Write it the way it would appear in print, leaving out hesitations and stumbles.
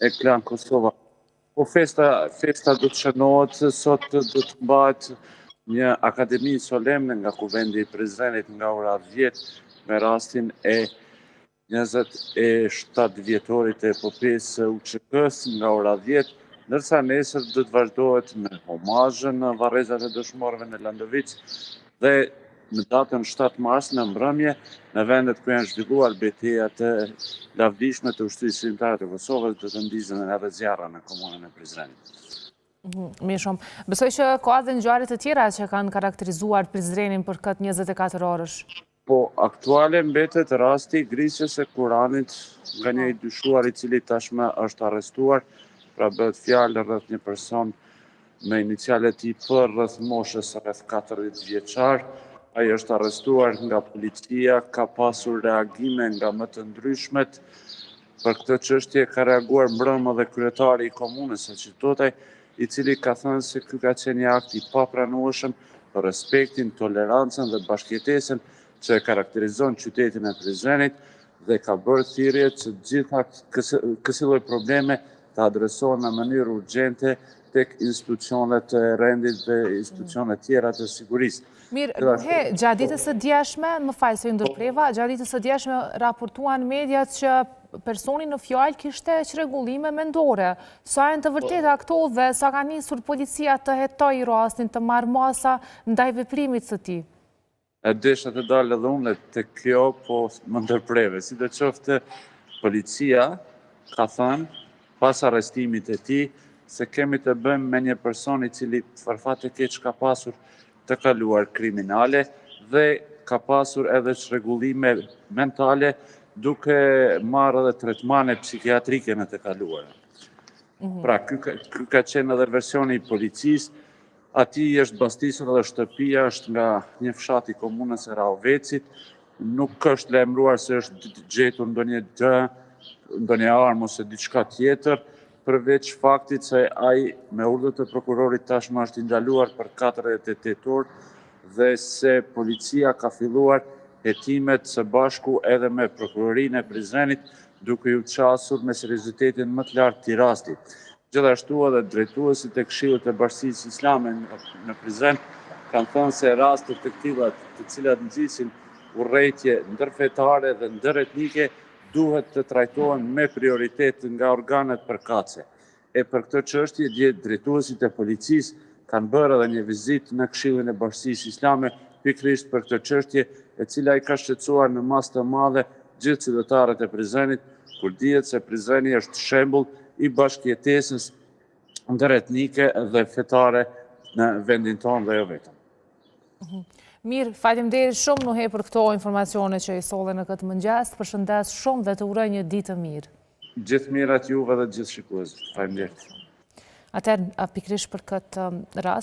e Klan Kosova. Po festa do të shënohet, sot do të mbahet një akademi solemne nga Kuvendi i Prizrenit nga ora 10 me rastin e 27 vjetorit e epopejës së UÇK-s nga ora 10, ndërsa nesër do të vazhdohet me homazhën në varrezat e dëshmorëve në Landovic dhe në datën 7 mars në mbrëmje në vendet ku janë zhvilluar betejat e lavdishme të ushtrisë shqiptare të Kosovës do të ndizën edhe zjarra në komunën e Prizrenit. Mirë shumë. Besoj që ka edhe ngjarje të tjera që kanë karakterizuar Prizrenin për këtë 24 orësh. Po, aktuale mbetet rasti grisjes së Kuranit nga një i dyshuar i cili tashmë është arrestuar, pra bëhet fjalë rreth një person me inicialet IP rreth moshës rreth 40 vjeçar. Ai është arrestuar nga policia, ka pasur reagime nga më të ndryshmet. Për këtë çështje ka reaguar mbrëmë dhe kryetari i komunës së Qitotaj, i cili ka thënë se ky ka qenë një akt i papranueshëm për respektin, tolerancën dhe bashkëjetesën që e karakterizon qytetin e Prizrenit dhe ka bërë thirrje që gjitha kësaj lloj probleme të adresohen në mënyrë urgjente tek institucionet e rendit dhe institucionet tjera të sigurisë. Mirë, gjatë ditës së djeshme, më fal se ju ndërpreva, gjatë ditës së djeshme raportuan mediat që personi në fjalë kishte çrregullime mendore. Sa janë të vërteta këto dhe sa ka nisur policia të hetojë rastin, të marrë masa ndaj veprimit së tij? E desha të dalë edhe unë te kjo, po më ndërpreve. Sidoqoftë, policia ka thënë pas arrestimit të tij se kemi të bëjmë me një person i cili fat e keq ka pasur të kaluar kriminale dhe ka pasur edhe çrregullime mentale duke marrë edhe tretmane psikiatrike në të kaluara. Pra, ky ka qenë edhe versioni i policisë, atij është bastisur edhe shtëpia, është nga një fshat i komunës së Rahovecit, nuk është lajmëruar se është gjetur ndonjë armë ose diçka tjetër, përveç faktit se ai me urdhër të prokurorit tashmë është ndaluar për 48 orë dhe se policia ka filluar hetimet së bashku edhe me prokurorinë e Prizrenit duke ju çasur me seriozitetin më të lartë të rastit. Gjithashtu edhe drejtuesit e Këshillit të Bashkisë Islame në Prizren kanë thënë se raste të tilla të cilat nxisin urrëtie ndërfetare dhe ndëretnike duhet të trajtohen me prioritet nga organet përkatëse. E për këtë çështje, drejtuesit e policisë kanë bërë edhe një vizitë në Këshillin e Bashkisë Islame pikërisht për këtë çështje, e cila i ka shqetësuar në masë të madhe gjithë qytetarët e Prizrenit, kur dihet se Prizreni është shembull i bashkëjetesës ndëretnike dhe fetare në vendin tonë dhe jo vetëm. Mirë, faleminderit shumë Nuhe për këto informacione që i solle në këtë mëngjes. Përshëndes shumë dhe të uroj një ditë të mirë. Gjithë mirat juve dhe gjithë shikuesve. Faleminderit. Atëherë pikërisht për këtë rast